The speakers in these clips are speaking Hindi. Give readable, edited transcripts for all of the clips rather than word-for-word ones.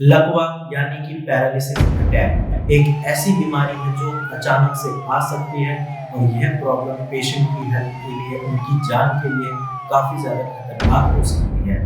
लकवा यानी कि पैरालिसिस अटैक एक ऐसी बीमारी है जो अचानक से आ सकती है और यह प्रॉब्लम पेशेंट की हेल्थ के लिए, उनकी जान के लिए काफी ज्यादा खतरनाक हो सकती है।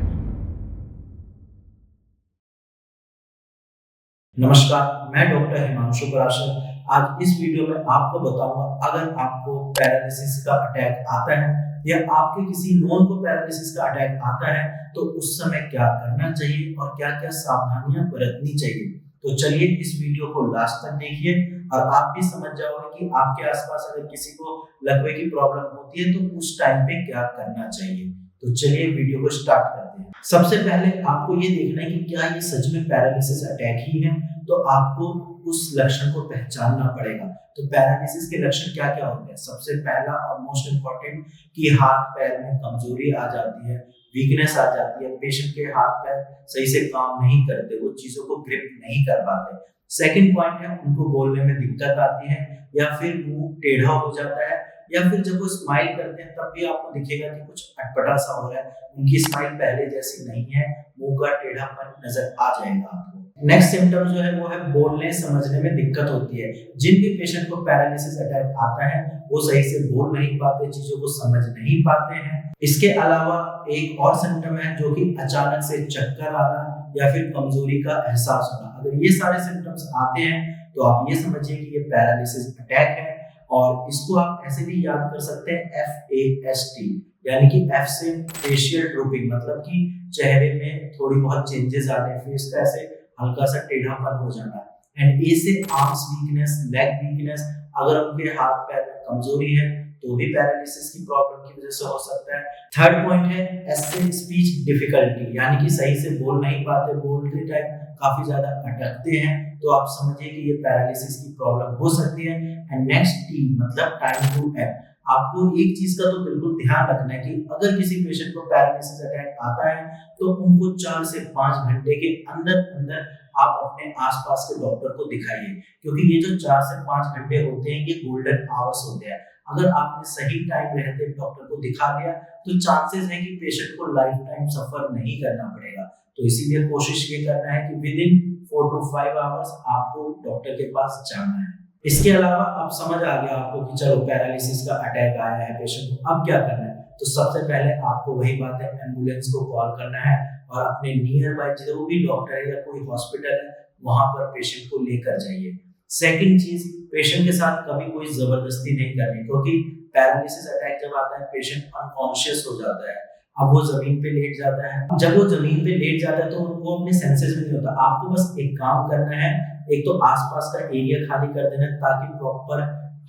नमस्कार, मैं डॉक्टर हिमांशु पराशर। आज इस वीडियो में आपको बताऊंगा अगर आपको पैरालिसिस का अटैक आता है या आपके किसी नोन को पैरालिसिस का अटैक आता है तो उस समय क्या करना चाहिए और क्या-क्या सावधानियां बरतनी चाहिए। तो चलिए इस वीडियो को लास्ट तक देखिए और आप भी समझ जाओगे कि आपके आसपास अगर किसी को लकवे की प्रॉब्लम होती है तो उस टाइम पे क्या करना चाहिए। तो चलिए वीडियो को स्टार्ट करते हैं। सबसे पहले आपको ये देखना है कि क्या ये सच में पैरालिसिस अटैक ही है, तो आपको उस लक्षण को पहचानना पड़ेगा। तो पैरालिसिस के लक्षण क्या-क्या होते हैं? सबसे पहला और मोस्ट इम्पोर्टेंट कि हाथ पैर में कमजोरी आ जाती है, वीकनेस आ जाती है, पेशेंट के हाथ पैर सही से काम नहीं करते, वो चीजों को ग्रिप नहीं कर पाते। सेकंड पॉइंट है उनको बोलने में दिक्कत आती है या फिर मुंह टेढ़ा हो जाता है या फिर जब वो स्माइल करते हैं तब भी आपको दिखेगा कि कुछ अटपटा सा हो रहा है, उनकी स्माइल पहले जैसी नहीं है, मुंह का टेढ़ापन नजर आ जाएगा आपको। नेक्स्ट सिम्टम जो है वो है बोलने समझने में दिक्कत होती है। जिन भी पेशेंट को पैरालिसिस अटैक आता है वो सही से बोल नहीं पाते, चीजों को समझ नहीं पाते हैं। इसके अलावा एक और सिम्टम है जो कि अचानक से चक्कर आना या फिर कमजोरी का एहसास होना। अगर ये सारे सिम्टम्स आते हैं तो आप ये समझिए कि ये पैरालिसिस अटैक है और इसको आप ऐसे भी याद कर सकते हैं FAST, यानी कि F से फेशियल ड्रूपिंग, मतलब कि चेहरे में थोड़ी बहुत चेंजेस आने, फेस का ऐसे हल्का सा टेढ़ापन हो जाना। एंड A से आर्म्स वीकनेस, लेग वीकनेस, अगर उनके हाथ पैर में कमजोरी है तो भी पैरालिसिस की प्रॉब्लम की वजह से हो सकता है। थर्ड पॉइंट है S से स्पीच डिफिकल्टी, यानी कि सही से बोल नहीं पाते, बोलते टाइम काफी ज्यादा अटकते हैं, तो आप समझिए कि ये पैरालिसिस की प्रॉब्लम हो सकती है। एंड नेक्स्ट T मतलब टाइम टू एक्ट। आपको एक चीज का तो बिल्कुल ध्यान रखना है कि अगर किसी पेशेंट को पैरालिसिस अटैक आता है तो उनको 4 से 5 घंटे के अंदर अंदर आप अपने आसपास के डॉक्टर को दिखाइए, क्योंकि ये जो 4 से 5 घंटे होते हैं ये गोल्डन आवर्स होते हैं। अगर आपने सही टाइम रहते डॉक्टर को दिखा लिया तो चांसेस है कि पेशेंट को लाइफ टाइम सफर नहीं करना पड़ेगा। तो इसीलिए कोशिश ये करना है कि विद इन 4 to 5 आवर्स आपको डॉक्टर के पास जाना है। इसके अलावा अब समझ आ गया आपको कि चलो पैरालिसिस का अटैक आया है पेशेंट को, अब क्या करना है। तो सबसे पहले आपको वही बात है, एम्बुलेंस को कॉल करना है और अपने नियर बाय जो भी डॉक्टर है या कोई हॉस्पिटल है वहां पर पेशेंट को लेकर जाइए। सेकंड चीज, पेशेंट के साथ कभी कोई जबरदस्ती नहीं करनी, क्योंकि पैरालिसिस अटैक जब आता है पेशेंट अनकॉन्शियस हो जाता है। अब वो जमीन पे लेट जाता है, जब वो जमीन पे लेट जाता है तो वो अपने सेंसेस में नहीं होता। आपको बस एक काम करना है, एक तो आसपास का एरिया खाली कर देना ताकि प्रॉपर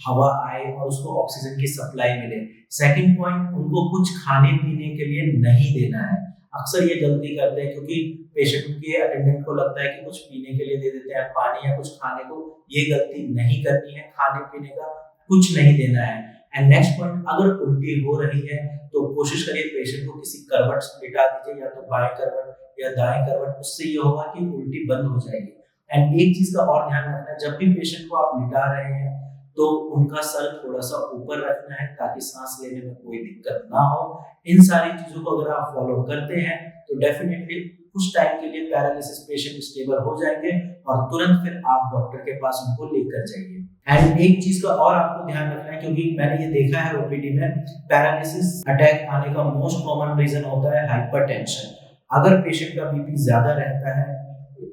हवा आए और उसको ऑक्सीजन की सप्लाई मिले। सेकंड पॉइंट, उनको कुछ खाने पीने के लिए नहीं देना है। अक्सर ये गलती करते हैं क्योंकि पेशेंट के अटेंडेंट को लगता है कि कुछ पीने के लिए दे देते हैं, पानी या कुछ खाने को। ये गलती नहीं करनी है, खाने पीने का कुछ नहीं देना है। एंड नेक्स्ट पॉइंट, अगर उल्टी हो रही है तो कोशिश करिए पेशेंट को किसी करवट लिटा दीजिए, या तो बाएं करवट या दाएं करवट। उससे ये होगा कि उल्टी बंद हो जाएगी। एंड एक चीज का और ध्यान रखना है, जब भी पेशेंट को आप लिटा रहे हैं तो उनका सर थोड़ा सा ऊपर रखना है ताकि सांस लेने में कोई दिक्कत ना हो। इन सारी चीजों को अगर आप फॉलो करते हैं तो डेफिनेटली कुछ टाइम के लिए पैरालिसिस पेशेंट स्टेबल हो जाएंगे और तुरंत फिर आप डॉक्टर के पास उनको लेकर जाइए। एंड एक चीज का और आपको ध्यान रखना है, क्योंकि मैंने ये देखा है ओपीडी में, पैरालिसिस अटैक आने का मोस्ट कॉमन रीजन होता है हाइपरटेंशन। अगर पेशेंट का बीपी ज्यादा रहता है,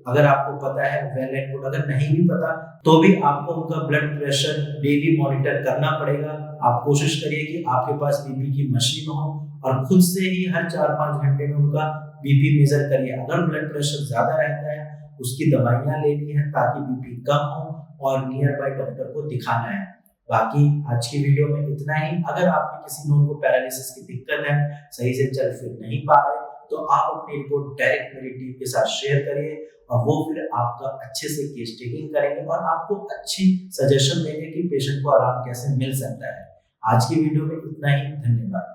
अगर आपको पता है वेल एंड गुड, अगर नहीं भी पता तो भी आपको उनका ब्लड प्रेशर डेली मॉनिटर करना पड़ेगा। आप कोशिश करिए कि आपके पास बीपी की मशीन हो और खुद से ही हर 4-5 घंटे में उनका बीपी मेजर करिए। अगर ब्लड प्रेशर ज्यादा रहता है उसकी दवाइयां लेनी है ताकि बीपी कम हो और नियर बाय डॉक्टर को दिखाना है। बाकी आज की वीडियो में इतना ही। अगर आपके किसी लोगों को पैरालिसिस की दिक्कत है, सही से चल फिर नहीं पा रहे, तो आप अपनी रिपोर्ट डायरेक्ट मेरी टीम के साथ शेयर करिए और वो फिर आपका अच्छे से केस टेकिंग करेंगे और आपको अच्छी सजेशन देंगे कि पेशेंट को आराम कैसे मिल सकता है। आज की वीडियो में इतना ही, धन्यवाद।